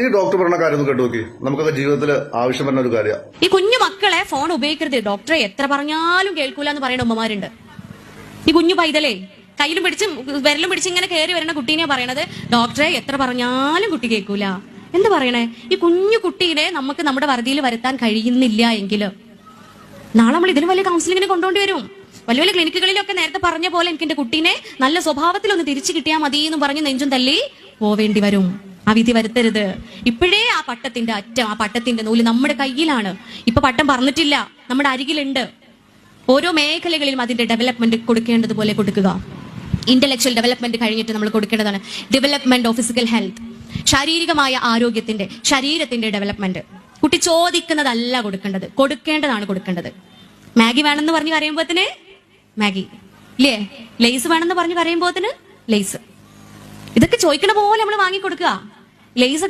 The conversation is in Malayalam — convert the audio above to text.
ഈ ഡോക്ടർ പറഞ്ഞ കാര്യം ഒന്ന് കേട്ടു നോക്കി. നമുക്കൊക്കെ ജീവിതത്തിൽ ആവശ്യം വരുന്ന ഒരു കാര്യമാണ്. ഈ കുഞ്ഞു മക്കളെ ഫോൺ ഉപയോഗിക്കരുത്, ഡോക്ടറെ എത്ര പറഞ്ഞാലും കേൾക്കൂല എന്ന് പറയുന്ന ഉമ്മമാരുണ്ട്. ഈ കുഞ്ഞു പൈതലേ കയ്യിലും പിടിച്ച് വിരലും പിടിച്ച് ഇങ്ങനെ കയറി വരുന്ന കുട്ടീനെ പറയണത് ഡോക്ടറെ എത്ര പറഞ്ഞാലും കുട്ടി കേൾക്കൂല. എന്ത് പറയണേ? ഈ കുഞ്ഞു കുട്ടീനെ നമുക്ക് നമ്മുടെ വറുതിയിൽ വരുത്താൻ കഴിയുന്നില്ല എങ്കിൽ നാളെ നമ്മൾ ഇതിന് വലിയ കൗൺസിലിങ്ങിന് കൊണ്ടുപോണ്ടി വരും. വലിയ വലിയ ക്ലിനിക്കുകളിലൊക്കെ നേരത്തെ പറഞ്ഞ പോലെ എനിക്ക് എന്റെ കുട്ടീനെ നല്ല സ്വഭാവത്തിലൊന്ന് തിരിച്ചു കിട്ടിയാൽ മതി എന്ന് പറഞ്ഞ് നെഞ്ചും തല്ലി പോവേണ്ടി വരും. ആ വിധി വരുത്തരുത്. ഇപ്പോഴേ ആ പട്ടത്തിന്റെ അറ്റം, ആ പട്ടത്തിന്റെ നൂല് നമ്മുടെ കയ്യിലാണ്. ഇപ്പൊ പട്ടം പറഞ്ഞിട്ടില്ല, നമ്മുടെ അരികിലുണ്ട്. ഓരോ മേഖലകളിലും അതിന്റെ ഡെവലപ്മെന്റ് കൊടുക്കേണ്ടതുപോലെ കൊടുക്കുക. ഇന്റലക്ച്വൽ ഡെവലപ്മെന്റ് കഴിഞ്ഞിട്ട് നമ്മൾ കൊടുക്കേണ്ടതാണ് ഡെവലപ്മെന്റ് ഓഫ് ഫിസിക്കൽ ഹെൽത്ത്, ശാരീരികമായ ആരോഗ്യത്തിന്റെ, ശരീരത്തിന്റെ ഡെവലപ്മെന്റ്. കുട്ടി ചോദിക്കുന്നതല്ല കൊടുക്കേണ്ടത്, കൊടുക്കേണ്ടതാണ് കൊടുക്കേണ്ടത്. മാഗി വേണമെന്ന് പറഞ്ഞ് കരയുമ്പോത്തിന് മാഗി, ഇല്ലേ? ലേസ് വേണമെന്ന് പറഞ്ഞ് കരയുമ്പോത്തിന് ലേസ്. ഇതൊക്കെ ചോദിക്കണ പോലെ നമ്മൾ വാങ്ങിക്കൊടുക്കുക. ലേസ്